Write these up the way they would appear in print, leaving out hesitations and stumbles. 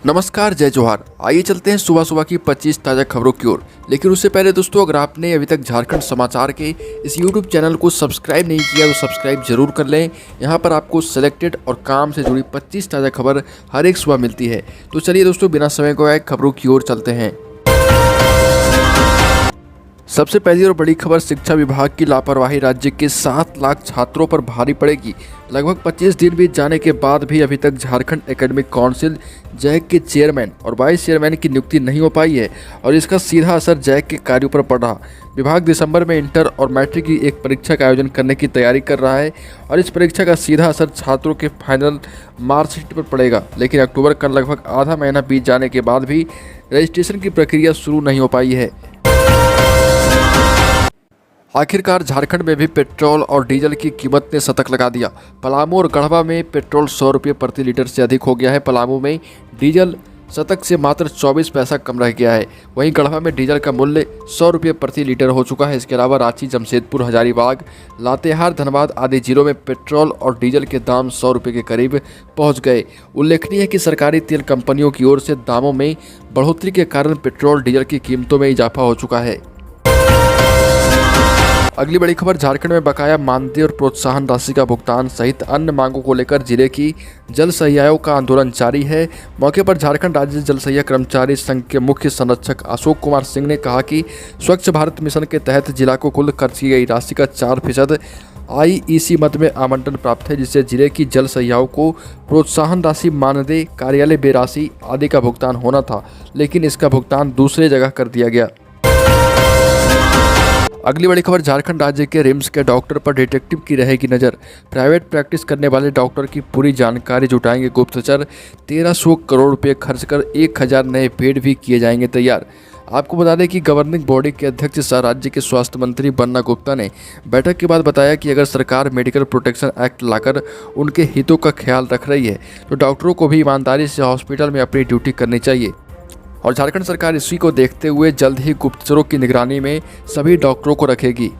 नमस्कार, जय जोहार। आइए चलते हैं सुबह सुबह की 25 ताज़ा खबरों की ओर। लेकिन उससे पहले दोस्तों, अगर आपने अभी तक झारखंड समाचार के इस यूट्यूब चैनल को सब्सक्राइब नहीं किया तो सब्सक्राइब जरूर कर लें। यहाँ पर आपको सिलेक्टेड और काम से जुड़ी 25 ताज़ा खबर हर एक सुबह मिलती है। तो चलिए दोस्तों, बिना समय गवाए खबरों की ओर चलते हैं। सबसे पहली और बड़ी खबर, शिक्षा विभाग की लापरवाही राज्य के 7 लाख छात्रों पर भारी पड़ेगी। लगभग 25 दिन बीत जाने के बाद भी अभी तक झारखंड एकेडमिक काउंसिल जैक के चेयरमैन और वाइस चेयरमैन की नियुक्ति नहीं हो पाई है और इसका सीधा असर जैक के कार्यों पर पड़ रहा। विभाग दिसंबर में इंटर और मैट्रिक की एक परीक्षा का आयोजन करने की तैयारी कर रहा है और इस परीक्षा का सीधा असर छात्रों के फाइनल मार्कशीट पर पड़ेगा। लेकिन अक्टूबर का लगभग आधा महीना बीत जाने के बाद भी रजिस्ट्रेशन की प्रक्रिया शुरू नहीं हो पाई है। आखिरकार झारखंड में भी पेट्रोल और डीजल की कीमत ने शतक लगा दिया। पलामू और गढ़वा में पेट्रोल 100 रुपये प्रति लीटर से अधिक हो गया है। पलामू में डीजल शतक से मात्र 24 पैसा कम रह गया है। वहीं गढ़वा में डीजल का मूल्य 100 रुपये प्रति लीटर हो चुका है। इसके अलावा रांची, जमशेदपुर, हजारीबाग, लातेहार, धनबाद आदि जिलों में पेट्रोल और डीजल के दाम 100 रुपये के करीब पहुंच गए। उल्लेखनीय है कि सरकारी तेल कंपनियों की ओर से दामों में बढ़ोतरी के कारण पेट्रोल डीजल की कीमतों में इजाफा हो चुका है। अगली बड़ी खबर, झारखंड में बकाया मानदेय और प्रोत्साहन राशि का भुगतान सहित अन्य मांगों को लेकर जिले की जल सहियाओं का आंदोलन जारी है। मौके पर झारखंड राज्य जल सहिया कर्मचारी संघ के मुख्य संरक्षक अशोक कुमार सिंह ने कहा कि स्वच्छ भारत मिशन के तहत जिला को कुल खर्च की गई राशि का 4% IEC मद में आवंटन प्राप्त है, जिससे जिले की जल सहियाओं को प्रोत्साहन राशि, मानदेय, कार्यालय व्यय राशि आदि का भुगतान होना था, लेकिन इसका भुगतान दूसरे जगह कर दिया गया। अगली बड़ी खबर, झारखंड राज्य के रिम्स के डॉक्टर पर डिटेक्टिव की रहेगी नज़र। प्राइवेट प्रैक्टिस करने वाले डॉक्टर की पूरी जानकारी जुटाएंगे गुप्तचर। 1300 करोड़ रुपए खर्च कर 1000 नए बेड भी किए जाएंगे तैयार। आपको बता दें कि गवर्निंग बॉडी के अध्यक्ष सह राज्य के स्वास्थ्य मंत्री बन्ना गुप्ता ने बैठक के बाद बताया कि अगर सरकार मेडिकल प्रोटेक्शन एक्ट लाकर उनके हितों का ख्याल रख रही है तो डॉक्टरों को भी ईमानदारी से हॉस्पिटल में अपनी ड्यूटी करनी चाहिए और झारखंड सरकार इसी को देखते हुए जल्द ही गुप्तचरों की निगरानी में सभी डॉक्टरों को रखेगी।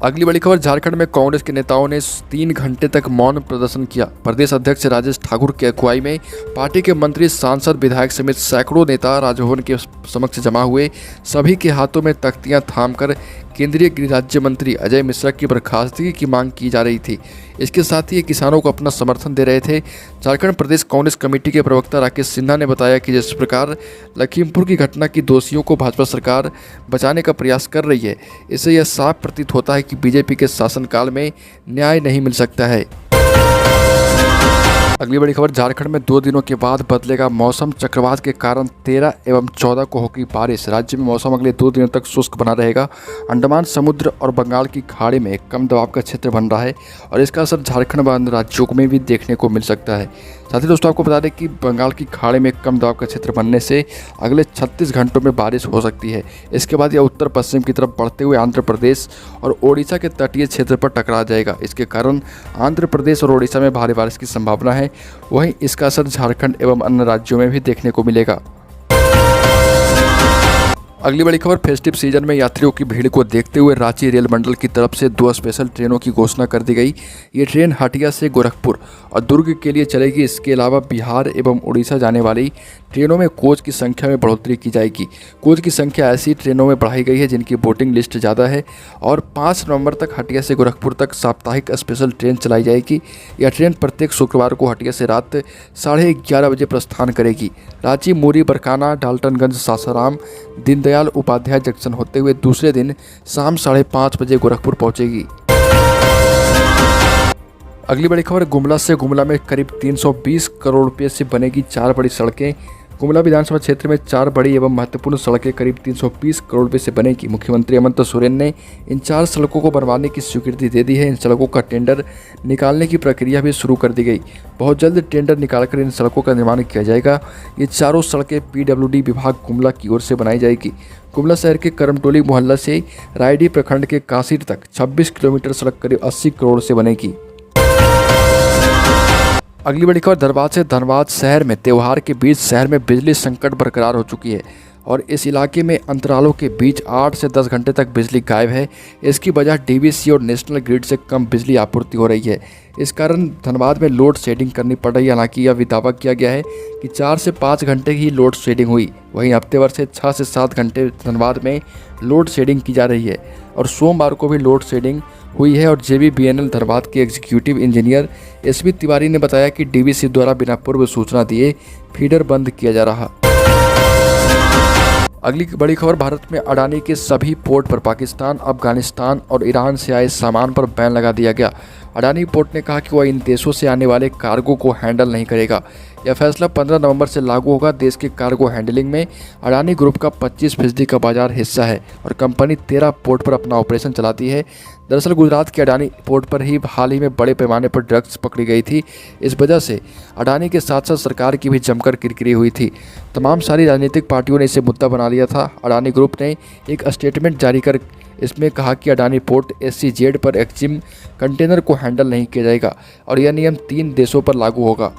अगली बड़ी खबर, झारखंड में कांग्रेस के नेताओं ने 3 घंटे तक मौन प्रदर्शन किया। प्रदेश अध्यक्ष राजेश ठाकुर की अगुवाई में पार्टी के मंत्री, सांसद, विधायक समेत सैकड़ों नेता राजभवन के समक्ष जमा हुए। सभी के हाथों में तख्तियां थामकर केंद्रीय गृह राज्य मंत्री अजय मिश्रा की बर्खास्तगी की मांग की जा रही थी। इसके साथ ही ये किसानों को अपना समर्थन दे रहे थे। झारखंड प्रदेश कांग्रेस कमेटी के प्रवक्ता राकेश सिन्हा ने बताया कि जिस प्रकार लखीमपुर की घटना की दोषियों को भाजपा सरकार बचाने का प्रयास कर रही है, इससे यह साफ प्रतीत होता है कि बीजेपी के शासनकाल में न्याय नहीं मिल सकता है। अगली बड़ी खबर, झारखंड में 2 दिनों के बाद बदलेगा मौसम। चक्रवात के कारण 13 एवं 14 को होगी बारिश। राज्य में मौसम अगले 2 दिनों तक शुष्क बना रहेगा। अंडमान समुद्र और बंगाल की खाड़ी में एक कम दबाव का क्षेत्र बन रहा है और इसका असर झारखंड व अन्य राज्यों में भी देखने को मिल सकता है। साथ ही दोस्तों, आपको बता दें कि बंगाल की खाड़ी में एक कम दबाव का क्षेत्र बनने से अगले 36 घंटों में बारिश हो सकती है। इसके बाद यह उत्तर पश्चिम की तरफ बढ़ते हुए आंध्र प्रदेश और ओडिशा के तटीय क्षेत्र पर टकरा जाएगा। इसके कारण आंध्र प्रदेश और ओडिशा में भारी बारिश की संभावना है। वहीं इसका असर झारखंड एवं अन्य राज्यों में भी देखने को मिलेगा। अगली बड़ी खबर, फेस्टिव सीजन में यात्रियों की भीड़ को देखते हुए रांची रेल मंडल की तरफ से 2 स्पेशल ट्रेनों की घोषणा कर दी गई। ये ट्रेन हटिया से गोरखपुर और दुर्ग के लिए चलेगी। इसके अलावा बिहार एवं उड़ीसा जाने वाली ट्रेनों में कोच की संख्या में बढ़ोतरी की जाएगी। कोच की संख्या ऐसी ट्रेनों में बढ़ाई गई है जिनकी बोर्डिंग लिस्ट ज़्यादा है और 5 नवंबर तक हटिया से गोरखपुर तक साप्ताहिक स्पेशल ट्रेन चलाई जाएगी। यह ट्रेन प्रत्येक शुक्रवार को हटिया से रात 11:30 बजे प्रस्थान करेगी। रांची, मुरी, बरकाना, डाल्टनगंज, सासाराम, दीनदयाल उपाध्याय जंक्शन होते हुए दूसरे दिन शाम 5:30 बजे गोरखपुर पहुंचेगी। अगली बड़ी खबर, गुमला में करीब 320 करोड़ रुपये से बनेगी 4 बड़ी सड़कें। गुमला विधानसभा क्षेत्र में 4 बड़ी एवं महत्वपूर्ण सड़कें करीब 320 करोड़ रुपये से बनेगी। मुख्यमंत्री हेमंत सोरेन ने इन 4 सड़कों को बनवाने की स्वीकृति दे दी है। इन सड़कों का टेंडर निकालने की प्रक्रिया भी शुरू कर दी गई। बहुत जल्द टेंडर निकालकर इन सड़कों का निर्माण किया जाएगा। ये चारों सड़कें PWD विभाग गुमला की ओर से बनाई जाएगी। गुमला शहर के करमटोली मोहल्ला से रायडी प्रखंड के कासीर तक 26 किलोमीटर सड़क करीब 80 करोड़ से बनेगी। अगली बड़ी खबर, धनबाद से धनबाद शहर में त्यौहार के बीच शहर में बिजली संकट बरकरार हो चुकी है और इस इलाके में अंतरालों के बीच 8 से 10 घंटे तक बिजली गायब है। इसकी वजह डीवीसी और नेशनल ग्रिड से कम बिजली आपूर्ति हो रही है। इस कारण धनबाद में लोड शेडिंग करनी पड़ रही है। हालांकि यह भी दावा किया गया है कि 4 से 5 घंटे ही लोड शेडिंग हुई। वहीं हफ्ते भर से 6 से 7 घंटे धनबाद में लोड शेडिंग की जा रही है और सोमवार को भी लोड शेडिंग हुई है। और JBBNL धनबाद के एग्जीक्यूटिव इंजीनियर SV तिवारी ने बताया कि डीवीसी द्वारा बिना पूर्व सूचना दिए फीडर बंद किया जा रहा। अगली बड़ी खबर, भारत में अडानी के सभी पोर्ट पर पाकिस्तान, अफगानिस्तान और ईरान से आए सामान पर बैन लगा दिया गया। अडानी पोर्ट ने कहा कि वह इन देशों से आने वाले कार्गो को हैंडल नहीं करेगा। यह फैसला 15 नवंबर से लागू होगा। देश के कार्गो हैंडलिंग में अडानी ग्रुप का 25% का बाजार हिस्सा है और कंपनी 13 पोर्ट पर अपना ऑपरेशन चलाती है। दरअसल गुजरात के अडानी पोर्ट पर ही हाल ही में बड़े पैमाने पर ड्रग्स पकड़ी गई थी। इस वजह से अडानी के साथ साथ सरकार की भी जमकर किरकिरी हुई थी। तमाम सारी राजनीतिक पार्टियों ने इसे मुद्दा बना लिया था। अडानी ग्रुप ने एक स्टेटमेंट जारी कर इसमें कहा कि अडानी पोर्ट SEZ पर एक्जिम कंटेनर को हैंडल नहीं किया जाएगा और यह नियम 3 देशों पर लागू होगा।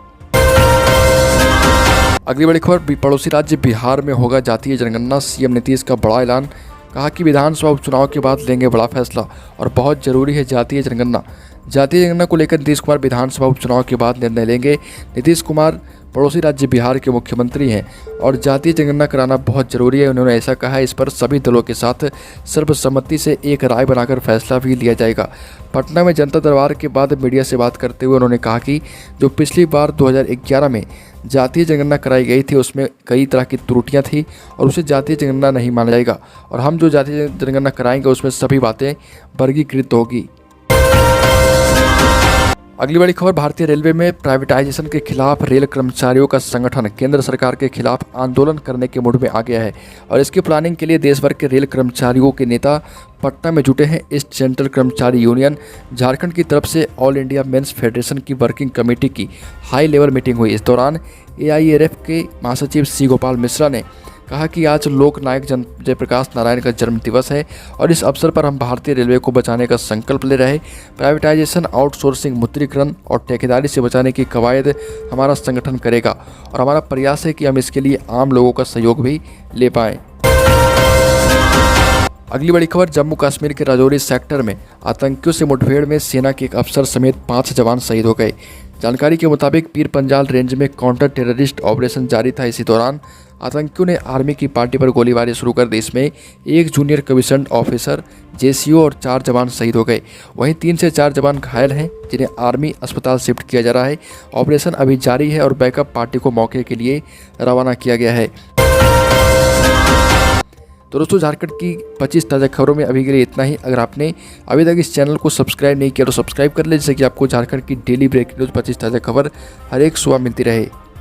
अगली बड़ी खबर, पड़ोसी राज्य बिहार में होगा जातीय जनगणना। CM नीतीश का बड़ा ऐलान। कहा कि विधानसभा उपचुनाव के बाद लेंगे बड़ा फैसला और बहुत जरूरी है जातीय जनगणना। जातीय जनगणना को लेकर नीतीश कुमार विधानसभा उपचुनाव के बाद निर्णय लेंगे। नीतीश कुमार पड़ोसी राज्य बिहार के मुख्यमंत्री हैं और जातीय जनगणना कराना बहुत ज़रूरी है। उन्होंने ऐसा कहा है। इस पर सभी दलों के साथ सर्वसम्मति से एक राय बनाकर फैसला भी लिया जाएगा। पटना में जनता दरबार के बाद मीडिया से बात करते हुए उन्होंने कहा कि जो पिछली बार 2011 में जातीय जनगणना कराई गई थी उसमें कई तरह की त्रुटियां थी और उसे जातीय जनगणना नहीं माना जाएगा और हम जो जातीय जनगणना कराएंगे उसमें सभी बातें वर्गीकृत होगी। अगली बड़ी खबर, भारतीय रेलवे में प्राइवेटाइजेशन के खिलाफ रेल कर्मचारियों का संगठन केंद्र सरकार के खिलाफ आंदोलन करने के मूड में आ गया है और इसकी प्लानिंग के लिए देश भर के रेल कर्मचारियों के नेता पटना में जुटे हैं। ईस्ट सेंट्रल कर्मचारी यूनियन झारखंड की तरफ से ऑल इंडिया मेंस फेडरेशन की वर्किंग कमेटी की हाई लेवल मीटिंग हुई। इस दौरान AIRF के महासचिव C गोपाल मिश्रा ने कहा कि आज लोक नायक जयप्रकाश नारायण का जन्म दिवस है और इस अवसर पर हम भारतीय रेलवे को बचाने का संकल्प ले रहे। प्राइवेटाइजेशन, आउटसोर्सिंग, मुद्रीकरण और ठेकेदारी से बचाने की कवायद हमारा संगठन करेगा और हमारा प्रयास है कि हम इसके लिए आम लोगों का सहयोग भी ले पाएं। अगली बड़ी खबर, जम्मू कश्मीर के राजौरी सेक्टर में आतंकियों से मुठभेड़ में सेना के एक अफसर समेत 5 जवान शहीद हो गए। जानकारी के मुताबिक पीर पंजाल रेंज में काउंटर टेररिस्ट ऑपरेशन जारी था। इसी दौरान आतंकियों ने आर्मी की पार्टी पर गोलीबारी शुरू कर दी। इसमें एक जूनियर कमीशंड ऑफिसर, JCO और 4 जवान शहीद हो गए। वहीं 3 से 4 जवान घायल हैं जिन्हें आर्मी अस्पताल शिफ्ट किया जा रहा है। ऑपरेशन अभी जारी है और बैकअप पार्टी को मौके के लिए रवाना किया गया है। तो दोस्तों, झारखंड की 25 ताज़ा खबरों में अभी के लिए इतना ही। अगर आपने अभी तक इस चैनल को सब्सक्राइब नहीं किया तो सब्सक्राइब कर ले, जिससे कि आपको झारखंड की डेली ब्रेकिंग न्यूज़ 25 ताज़ा खबर हर एक सुबह मिलती रहे।